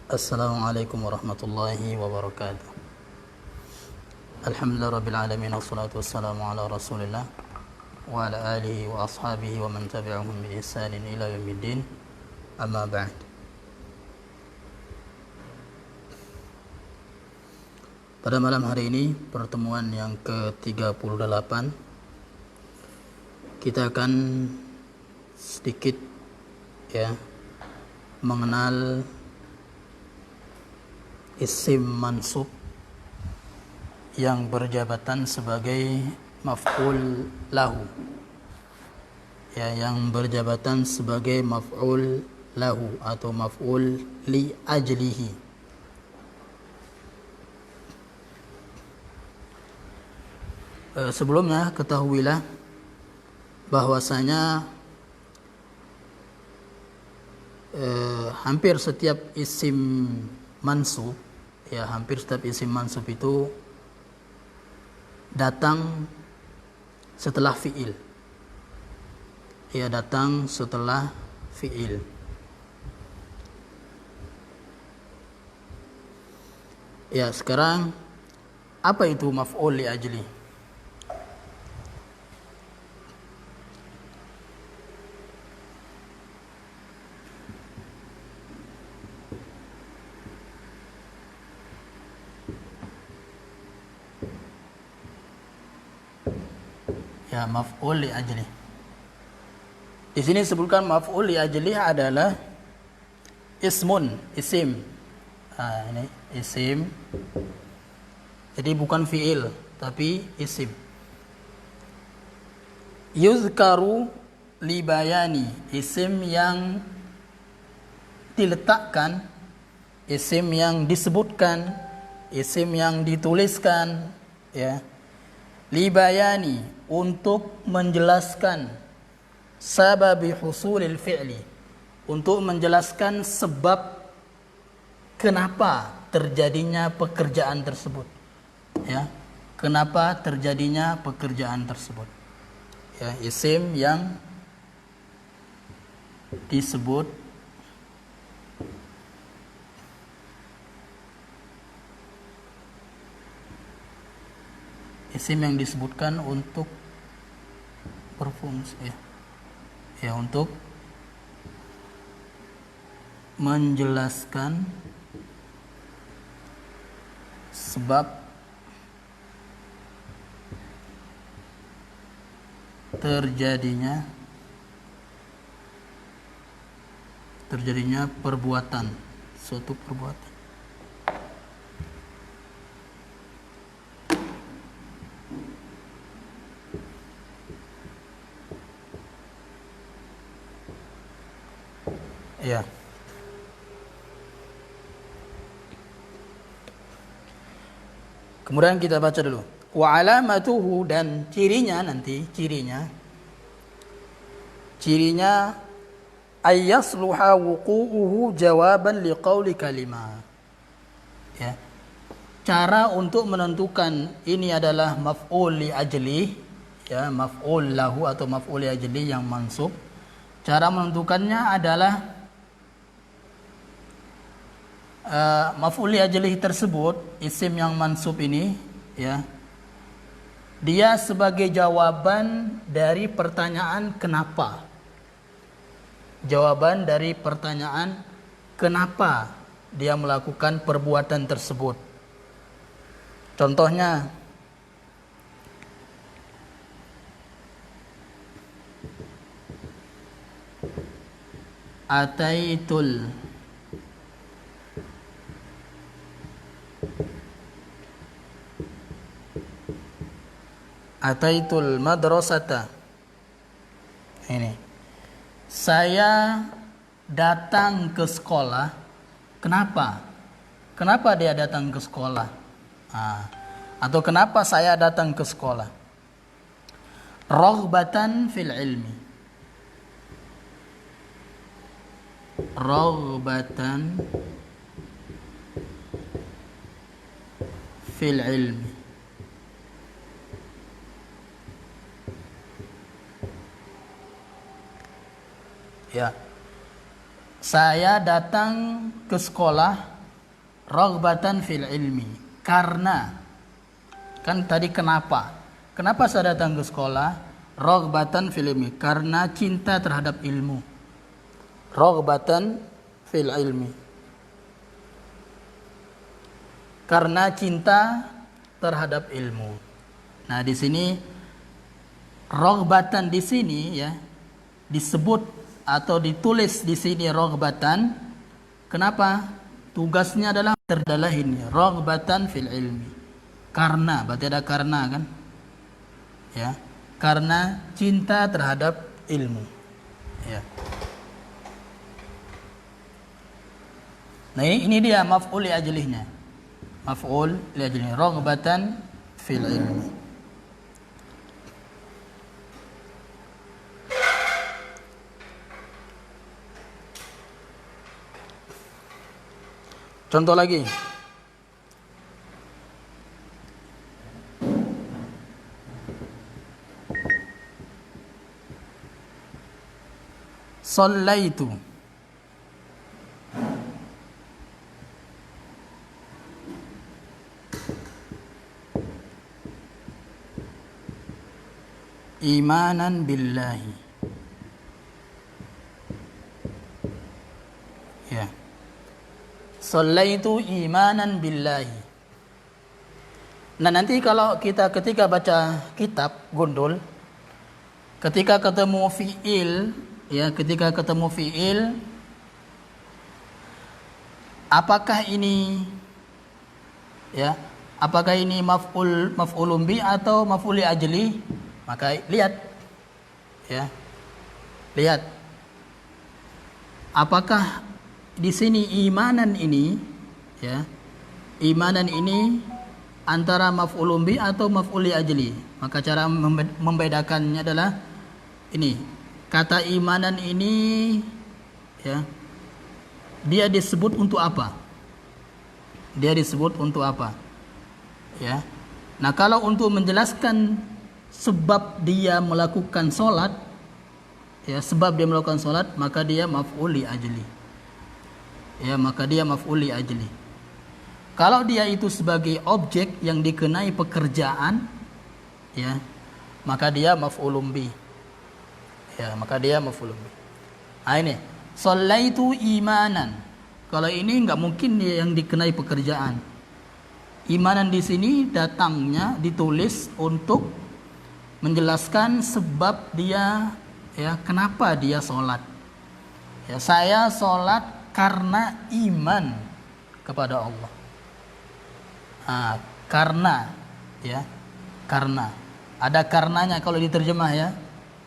Assalamualaikum warahmatullahi wabarakatuh. Alhamdulillah rabbil alamin, wassalatu wassalamu ala rasulillah wa ala alihi wa ashabihi wa man tabi'ahum bi ihsanin ila yaumiddin. Amma ba'd. Pada malam hari ini, pertemuan yang ke-38, kita akan sedikit mengenal isim mansub yang berjabatan sebagai maf'ul lahu, yang berjabatan sebagai maf'ul lahu atau maf'ul li ajlihi. Sebelumnya ketahuilah bahwasanya hampir setiap isim mansub, hampir setiap isim mansub itu datang setelah fi'il. Datang setelah fi'il. Sekarang apa itu maf'ul li ajli? Maf'ul li ajli. Di sini disebutkan maf'ul li ajli adalah ismun, isim. Ini isim. Jadi bukan fi'il, tapi isim. Yuzkaru li bayani, isim yang diletakkan, isim yang disebutkan, isim yang dituliskan, libayani, untuk menjelaskan sababi husulil fi'li, untuk menjelaskan sebab kenapa terjadinya pekerjaan tersebut, kenapa terjadinya pekerjaan tersebut. Isim yang disebut isim yang disebutkan untuk berfungsi, untuk menjelaskan sebab terjadinya perbuatan, suatu perbuatan. Kemudian kita baca dulu. Wa alamatuhu, dan cirinya ayyasluha wuqu'uhu jawaban liqauli kalimah. Cara untuk menentukan ini adalah maf'ul li ajli, maf'ul lahu atau maf'ul li ajli yang mansub. Cara menentukannya adalah maf'ul li ajlihi tersebut, isim yang mansub ini, dia sebagai jawaban dari pertanyaan kenapa. Jawaban dari pertanyaan kenapa dia melakukan perbuatan tersebut. Contohnya, ataitul madrasata. Ini, saya datang ke sekolah. Kenapa? Kenapa dia datang ke sekolah? Atau kenapa saya datang ke sekolah? Raghbatan fil ilmi. Raghbatan fil ilmi. Saya datang ke sekolah raghbatan fil ilmi. Karena, kan tadi kenapa? Kenapa saya datang ke sekolah? Raghbatan fil ilmi, karena cinta terhadap ilmu. Raghbatan fil ilmi, karena cinta terhadap ilmu. Nah, di sini raghbatan di sini ya disebut atau ditulis di sini raghbatan. Kenapa? Tugasnya adalah ini raghbatan fil ilmi. Karena, berarti ada karena kan? Ya, karena cinta terhadap ilmu. Ya. Nah, ini dia maf'ul li ajlihnya. Maf'ul li ajlihnya raghbatan fil ilmi. Contoh lagi. Shallaitu. Imanan billahi. Ya. Shallaitu imanan billahi. Nah, nanti kalau kita ketika baca kitab Gundul, ketika ketemu fiil, ya, ketika ketemu fiil, apakah ini ya, apakah ini maf'ulun bi atau maf'ul li ajli? Maka lihat ya. Lihat. Apakah di sini imanan ini ya, imanan ini antara maf'ulun bi atau maf'ul li ajli? Maka cara membedakannya adalah ini. Kata imanan ini ya, dia disebut untuk apa? Dia disebut untuk apa? Ya. Nah, kalau untuk menjelaskan sebab dia melakukan solat, ya, sebab dia melakukan solat, maka dia maf'ul li ajli. Ya, maka dia maf'ul li ajli. Kalau dia itu sebagai objek yang dikenai pekerjaan, ya, maka dia maf'ulun bi. Ya, maka dia maf'ulun bi. Nah, ini shallaitu imanan. Kalau ini enggak mungkin yang dikenai pekerjaan. Imanan di sini datangnya ditulis untuk menjelaskan sebab dia, ya, kenapa dia sholat. Ya, saya sholat karena iman kepada Allah. Nah, karena, ya, karena ada karenanya kalau diterjemah ya,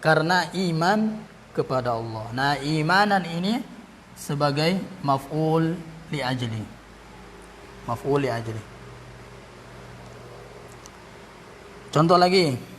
karena iman kepada Allah. Nah, imanan ini sebagai maf'ul li ajli. Maf'ul li ajli. Contoh lagi.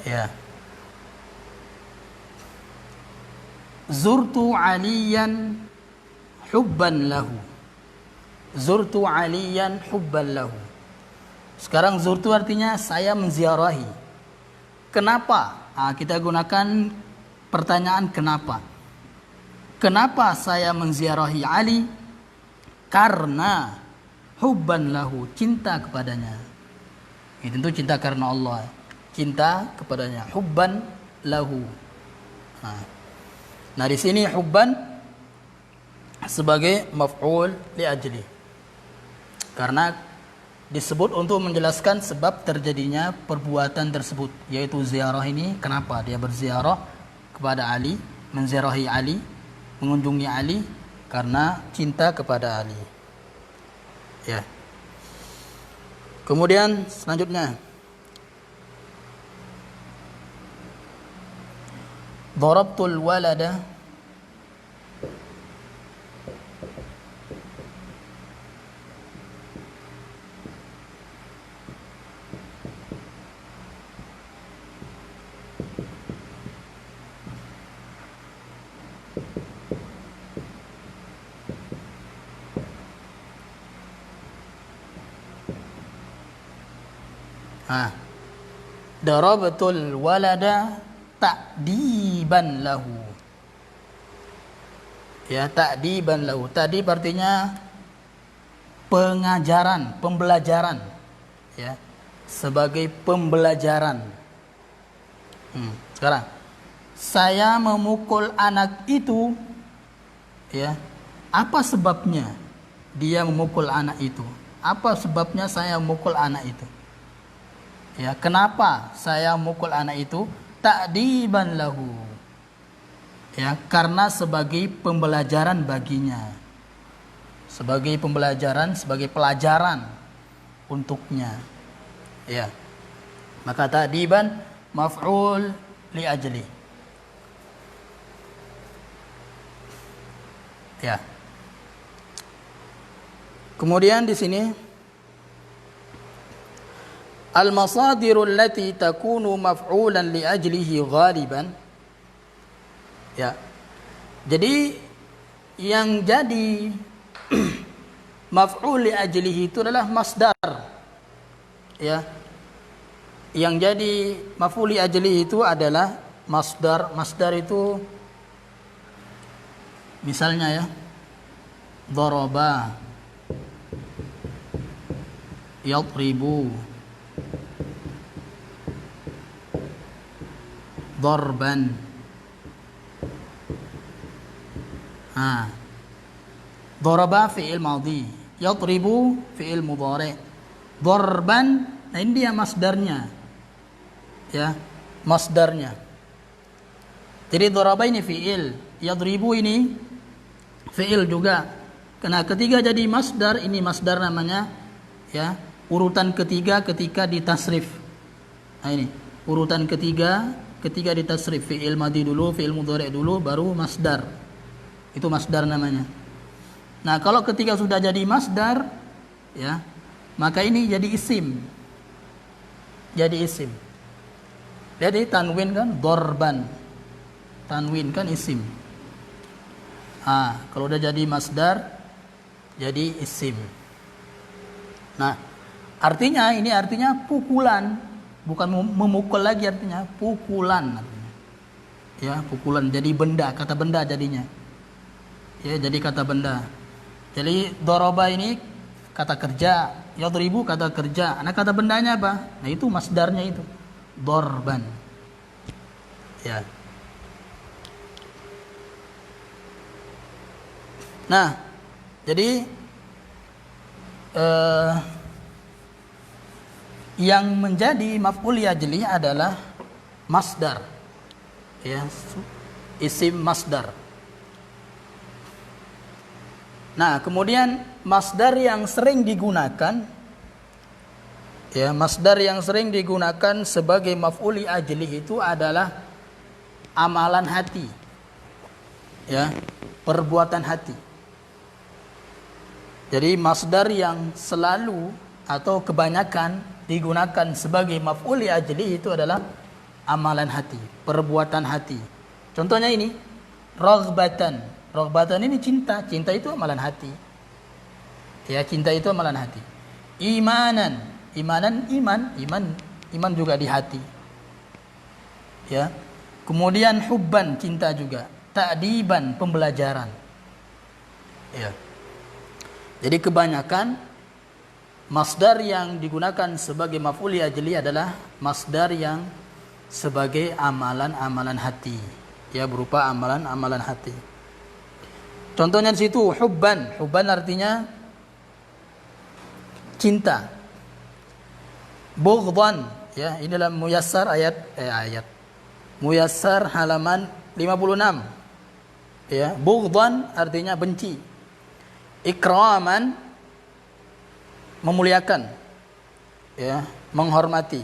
Ya. Zurtu aliyan hubban lahu. Zurtu aliyan hubban lahu. Sekarang zurtu artinya saya menziarahi. Kenapa? Nah, kita gunakan pertanyaan kenapa. Kenapa saya menziarahi Ali? Karena hubban lahu, cinta kepadanya. Ini tentu cinta karena Allah. Cinta kepadanya, hubban lahu. Nah, di sini hubban sebagai maf'ul li ajli. Karena disebut untuk menjelaskan sebab terjadinya perbuatan tersebut, yaitu ziarah ini. Kenapa dia berziarah kepada Ali, menziarahi Ali, mengunjungi Ali? Karena cinta kepada Ali. Ya. Kemudian selanjutnya, darabtul walada Darabtul walada ta'diban lahu. Ya, ta'diban lahu. Ta'dib artinya pengajaran, pembelajaran. Ya, sebagai pembelajaran. Sekarang, saya memukul anak itu, ya, apa sebabnya dia memukul anak itu? Apa sebabnya saya memukul anak itu? Ya, kenapa saya memukul anak itu? Ta'diban lahu. Ya, karena sebagai pembelajaran baginya. Sebagai pembelajaran, sebagai pelajaran untuknya. Ya. Maka ta'diban maf'ul li ajli. Ya. Kemudian di sini al-masadirul lati takunu maf'ulan li ajlihi ghaliban. Ya. Jadi yang jadi maf'ul li ajlihi itu adalah masdar. Ya. Yang jadi maf'ul li ajlihi itu adalah masdar. Masdar itu misalnya ya, daraba, yadribu, darban. Daraba fi'il madhi, yadribu fi'il mudhari. Darban, nah ini dia masdarnya. Ya, masdarnya. Jadi daraba ini fi'il, yadribu ini fi'il juga. Karena ketiga jadi masdar, ini masdar namanya, ya, urutan ketiga ketika ditasrif. Nah ini, urutan ketiga ketika ditasrif, fi'il madhi dulu, fi'il mudhari dulu, baru masdar. Itu masdar namanya. Nah, kalau ketika sudah jadi masdar, ya, maka ini jadi isim. Jadi isim. Jadi tanwin kan dorban. Tanwin kan isim. Kalau udah jadi masdar, jadi isim. Nah, artinya ini artinya pukulan, bukan memukul lagi, artinya pukulan artinya. Ya, pukulan jadi benda, kata benda jadinya. Ya, jadi kata benda. Jadi doroba ini kata kerja, yadribu kata kerja. Nah, kata bendanya apa? Nah, itu masdarnya itu. Dorban. Ya. Nah, jadi yang menjadi maf'ul ajli adalah masdar. Ya, isim masdar. Nah, kemudian masdar yang sering digunakan, ya, masdar yang sering digunakan sebagai maf'ul ajli itu adalah amalan hati. Ya, perbuatan hati. Jadi masdar yang selalu atau kebanyakan digunakan sebagai maf'ul ajli itu adalah amalan hati, perbuatan hati. Contohnya ini, raghbatan. Raghbatan ini cinta. Cinta itu amalan hati. Ya, cinta itu amalan hati. Imanan. Imanan, iman juga di hati. Ya. Kemudian hubban, cinta juga. Ta'diban, pembelajaran. Ya. Jadi kebanyakan masdar yang digunakan sebagai maf'ul ajli adalah masdar yang sebagai amalan-amalan hati. Ya, berupa amalan-amalan hati. Contohnya di situ hubban. Hubban artinya cinta. Bughdan, ya, ini dalam Muyassar ayat Muyassar halaman 56. Ya, bughdan artinya benci. Ikraman, memuliakan. Ya, menghormati.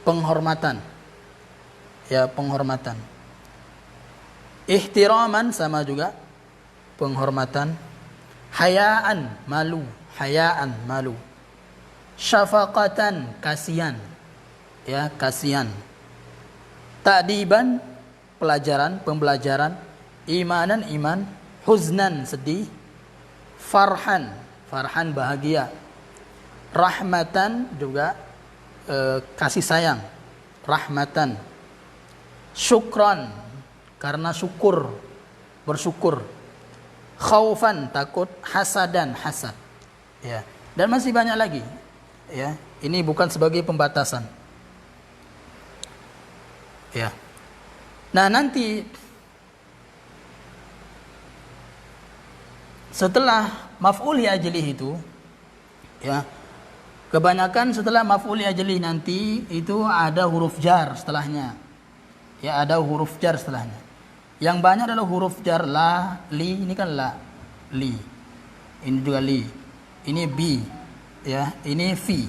Penghormatan. Ya, penghormatan. Ihtiraman sama juga penghormatan. Hayaan, malu. Hayaan, malu. Syafaqatan, kasihan. Ya, kasihan. Ta'diban, pelajaran, pembelajaran. Imanan iman, huznan sedih, farhan bahagia, rahmatan juga kasih sayang, rahmatan, syukran karena syukur, bersyukur, khaufan takut, hasadan hasad. Ya, dan masih banyak lagi. Ya, ini bukan sebagai pembatasan. Ya. Nah, nanti setelah maf'ul li ajlihi itu, ya, kebanyakan setelah maf'ul li ajlihi nanti itu ada huruf jar setelahnya. Ya, ada huruf jar setelahnya. Yang banyak adalah huruf jar la, li, ini kan la, li. Ini juga li. Ini bi, ya, ini fi.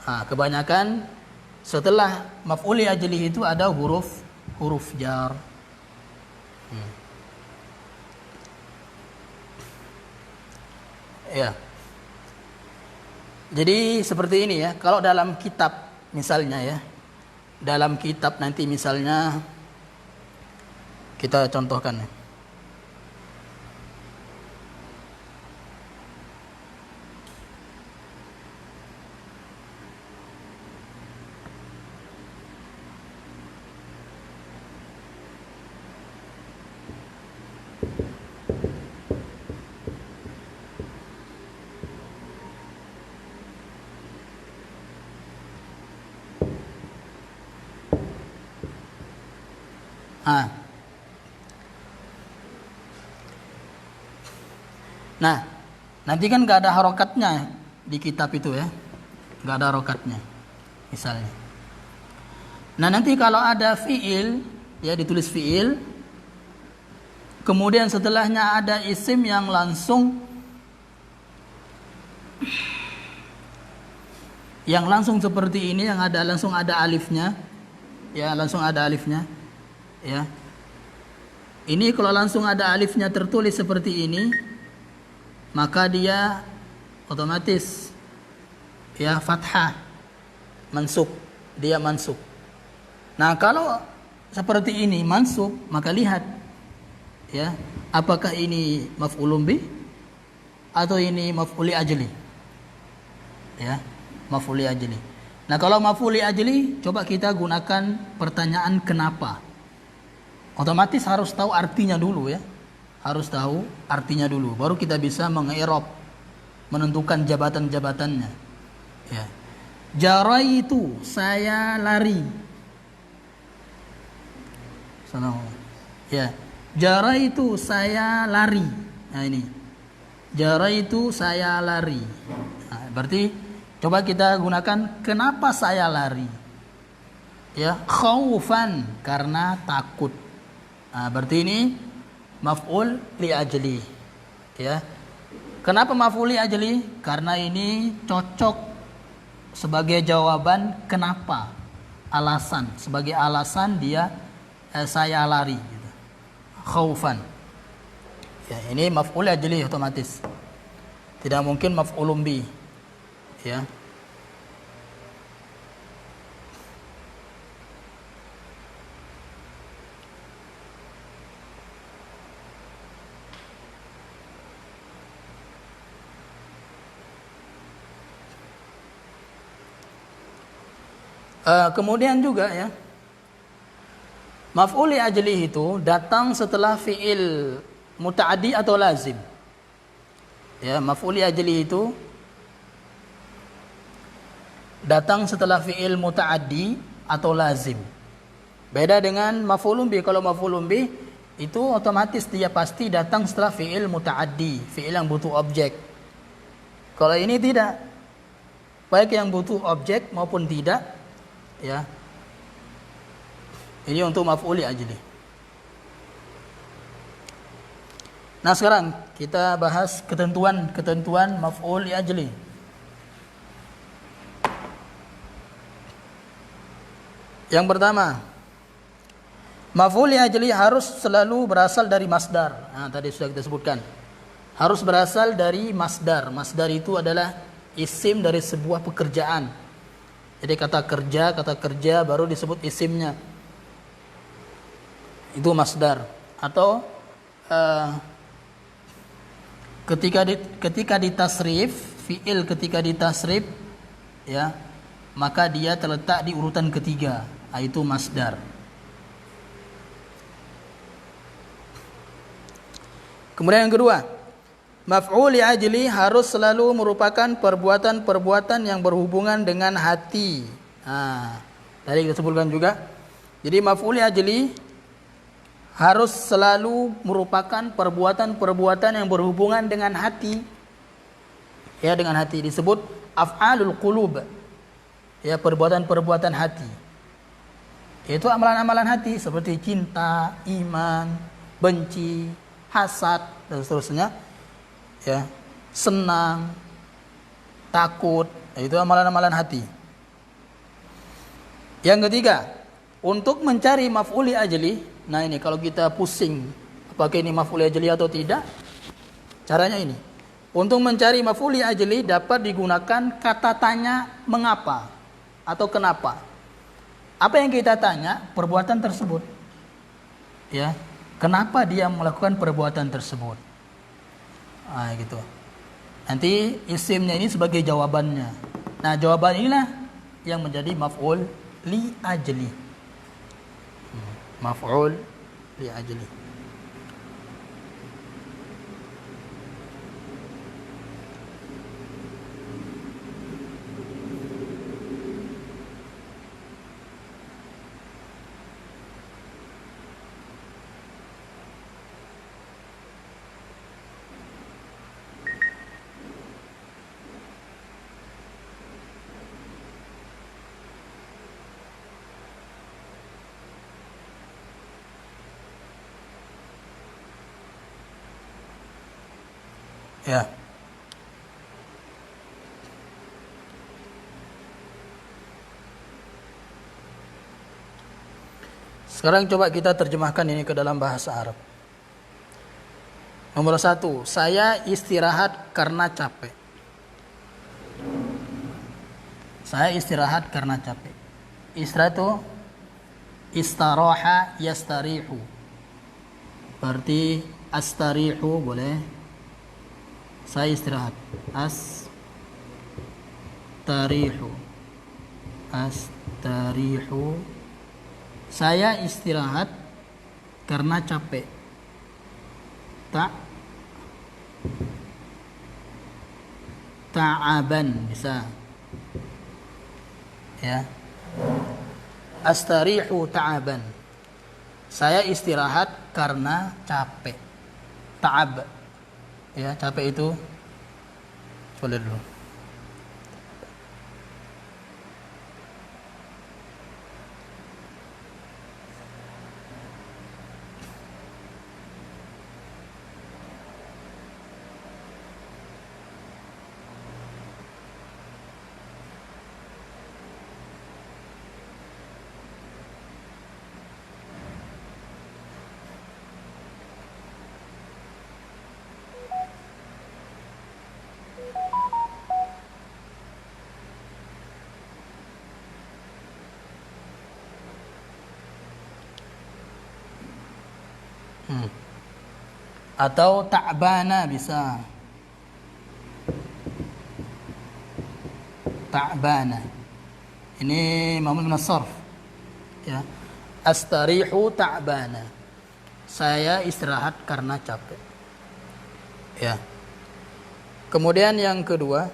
Nah, kebanyakan setelah maf'ul li ajlihi itu ada huruf jar. Ya. Jadi seperti ini ya. Kalau dalam kitab misalnya ya. Dalam kitab nanti misalnya kita contohkan ya. Nah, nanti kan gak ada harokatnya di kitab itu ya, gak ada harokatnya, misalnya. Nah, nanti kalau ada fiil, ya ditulis fiil, kemudian setelahnya ada isim yang langsung seperti ini, yang ada langsung ada alifnya, ya langsung ada alifnya, ya. Ini kalau langsung ada alifnya tertulis seperti ini, maka dia otomatis ya fathah, mansub, dia mansub. Nah, kalau seperti ini mansub, maka lihat ya, apakah ini maf'ulun bih atau ini maf'ul li ajli. Ya, maf'ul li ajli. Nah, kalau maf'ul li ajli, coba kita gunakan pertanyaan kenapa. Otomatis harus tahu artinya dulu ya. Harus tahu artinya dulu, baru kita bisa mengi'rab, menentukan jabatan-jabatannya. Ya. Jaraitu, saya lari. Ya. Jaraitu, saya lari. Nah ini. Jaraitu, saya lari. Nah, berarti coba kita gunakan kenapa saya lari. Ya, khaufan karena takut. Nah, berarti ini maf'ul li ajli. Ya. Kenapa maf'ul li ajli? Karena ini cocok sebagai jawaban kenapa. Alasan, sebagai alasan dia saya lari gitu. Khaufan. Ya, ini maf'ul li ajli otomatis. Tidak mungkin maf'ulun bi. Ya. Kemudian juga ya, maf'ul li ajlihi itu datang setelah fi'il muta'addi atau lazim. Ya, maf'ul li ajlihi itu datang setelah fi'il muta'addi atau lazim. Beda dengan maf'ulun bih. Kalau maf'ulun bih itu otomatis dia pasti datang setelah fi'il muta'addi, fi'il yang butuh objek. Kalau ini tidak, baik yang butuh objek maupun tidak. Ya, ini untuk maf'ul li ajli. Nah, sekarang kita bahas ketentuan maf'ul li ajli. Yang pertama, maf'ul li ajli harus selalu berasal dari masdar. Nah, tadi sudah kita sebutkan. Harus berasal dari masdar. Masdar itu adalah isim dari sebuah pekerjaan. Jadi kata kerja baru disebut isimnya. Itu masdar. atau ketika ditasrif, fiil ketika ditasrif, ya, maka dia terletak di urutan ketiga, yaitu masdar. Kemudian yang kedua, maf'ul li ajli harus selalu merupakan perbuatan-perbuatan yang berhubungan dengan hati. Tadi kita sebutkan juga. Jadi maf'ul li ajli harus selalu merupakan perbuatan-perbuatan yang berhubungan dengan hati. Ya, dengan hati disebut af'alul qulub. Ya, perbuatan-perbuatan hati. Yaitu amalan-amalan hati seperti cinta, iman, benci, hasad dan seterusnya. Ya, senang, takut, itu amalan-amalan hati. Yang ketiga, untuk mencari maf'ul li ajli. Nah ini kalau kita pusing apakah ini maf'ul li ajli atau tidak, caranya ini. Untuk mencari maf'ul li ajli dapat digunakan kata tanya mengapa atau kenapa. Apa yang kita tanya? Perbuatan tersebut. Ya, kenapa dia melakukan perbuatan tersebut? Gitu. Nanti isimnya ini sebagai jawabannya. Nah, jawaban inilah yang menjadi maf'ul li ajli. Maf'ul li ajli. Ya. Sekarang coba kita terjemahkan ini ke dalam bahasa Arab. Nomor 1, saya istirahat karena capek. Saya istirahat karena capek. Istirahat itu istaraha yastarihu. Berarti astarihu boleh. Saya istirahat. Astarihu. Saya istirahat karena capek. Ta'aban bisa. Ya. Astarihu ta'aban. Saya istirahat karena capek. Ta'ab. Ya, capek itu boleh dulu. Atau ta'bana bisa. Ta'bana. Ini mamul min as-sarf. Ya. Astarihu ta'bana. Saya istirahat karena capek. Ya. Kemudian yang kedua,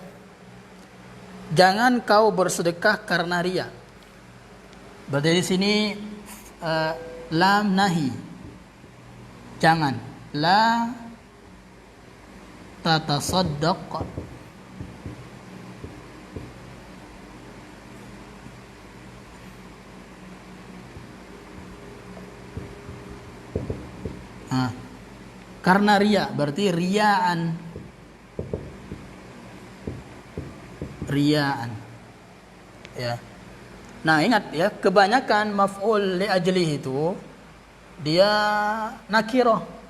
jangan kau bersedekah karena riya. Berarti di sini lam nahi. Jangan. La tatasaddaq. Karena riya, berarti riyaan. Ya. Nah, ingat ya, kebanyakan maf'ul li ajlihi itu dia nakirah.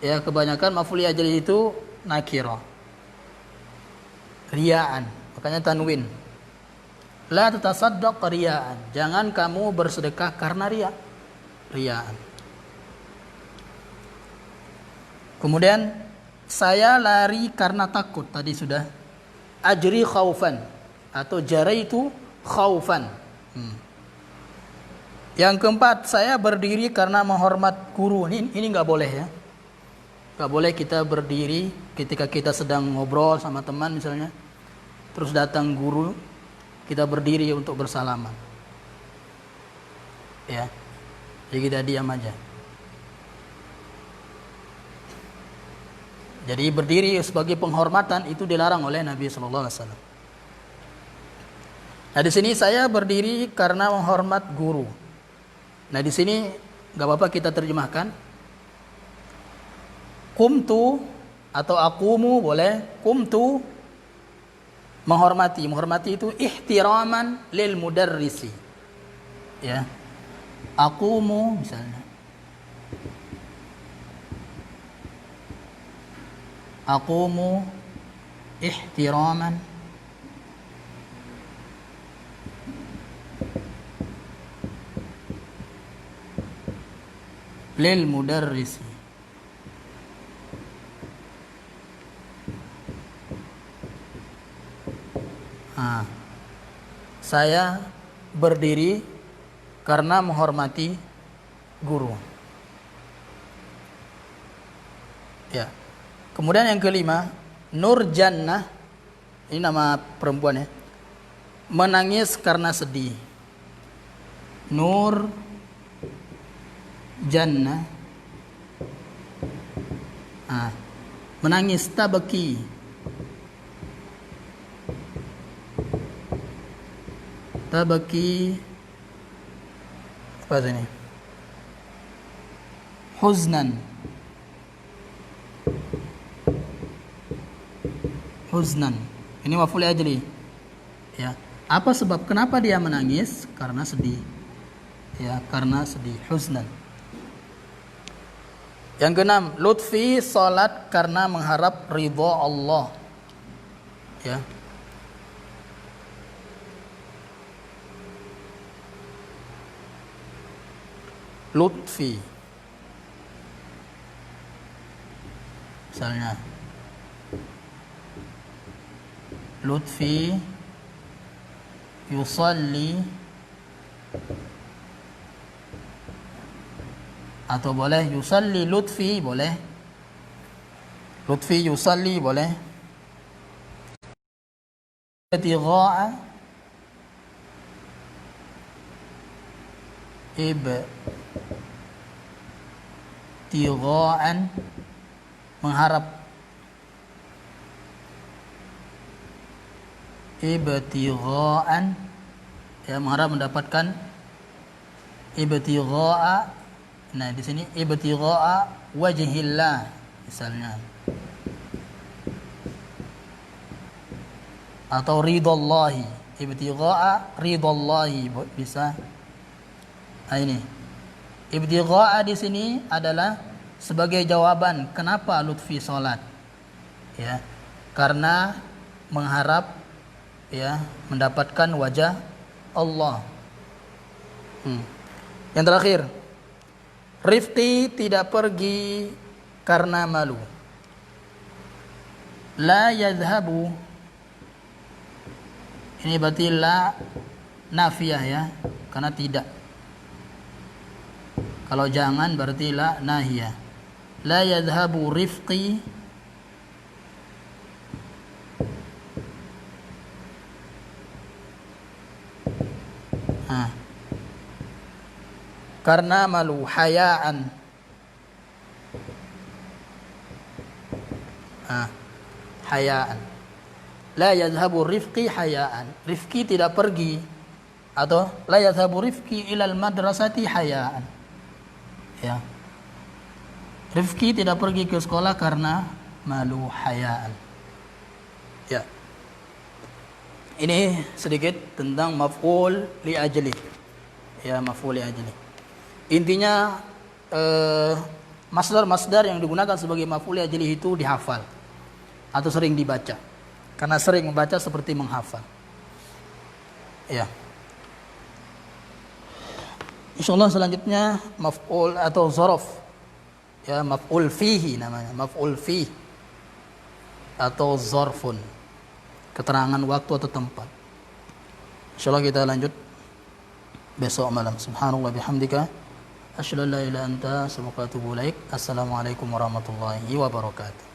Ya, kebanyakan maf'ul li ajlihi itu nakirah. Riyaan, makanya tanwin. La tatasaddaq riyaan. Jangan kamu bersedekah karena riya. Riyaan. Kemudian saya lari karena takut, tadi sudah. Ajri khaufan atau jaraitu khaufan. Yang keempat, saya berdiri karena menghormat guru. Ini nggak boleh ya. Nggak boleh kita berdiri ketika kita sedang ngobrol sama teman misalnya. Terus datang guru, kita berdiri untuk bersalaman. Ya. Jadi kita diam aja. Jadi berdiri sebagai penghormatan itu dilarang oleh Nabi sallallahu alaihi wasallam. Nah, di sini saya berdiri karena menghormat guru. Nah, di sini enggak apa-apa kita terjemahkan. Qumtu atau aqumu boleh. Qumtu menghormati. Menghormati itu ihtiraman lil mudarrisi. Ya. Aqumu misalnya. Aqumu ihtiraman lil mudarrisi. Saya berdiri karena menghormati guru. Ya. Kemudian yang kelima, Nur Jannah, ini nama perempuan ya, menangis karena sedih. Nur Jannah, menangis, tabaki. Tabaki, apa ini? Huznan. Huznan. Ini maf'ul ajli. Ya. Apa sebab kenapa dia menangis? Karena sedih. Ya, karena sedih. Huznan. Yang keenam, lutfi, salat karena mengharap ridha Allah. Ya. Lutfi. Misalnya Lutfi yusalli, atau boleh yusalli Lutfi, boleh. Lutfi yusalli boleh. Ibtigha'a, ibtigha'an, mengharap. Ibtigha'an, ya, mengharap mendapatkan. Ibtigha'a, nah di sini ibtigha'a wajhillah misalnya, atau ridallahi. Ibtigha'a ridallahi bisa. Nah ini ibtigha'a di sini adalah sebagai jawaban kenapa Lutfi salat, ya, karena mengharap, ya, mendapatkan wajah Allah. Yang terakhir, Rifqi tidak pergi karena malu. La yadhhabu, ini berarti la nafiyah ya, karena tidak. Kalau jangan berarti la nahiyah. La yadhhabu rifqi, karena malu. Hayaan, hayaan. La yadhhabu rifqi hayaan. Rifqi tidak pergi, atau la yadhhabu rifqi ilal madrasati hayaan. Ya. Rifqi tidak pergi ke sekolah karena malu, hayaan. Ya. Ini sedikit tentang maf'ul li ajli. Ya, maf'ul li ajli. Intinya masdar-masdar yang digunakan sebagai maf'ul li ajli itu dihafal atau sering dibaca. Karena sering membaca seperti menghafal. Ya. Insyaallah selanjutnya maf'ul atau zorof. ya maf'ul fihi namanya, maf'ul fi atau zarfun, keterangan waktu atau tempat. Insyaallah kita lanjut besok malam. Subhanallah bihamdika asyhadu an la ilaha illa anta astaghfiruka wa atubu ilaik. Assalamualaikum warahmatullahi wabarakatuh.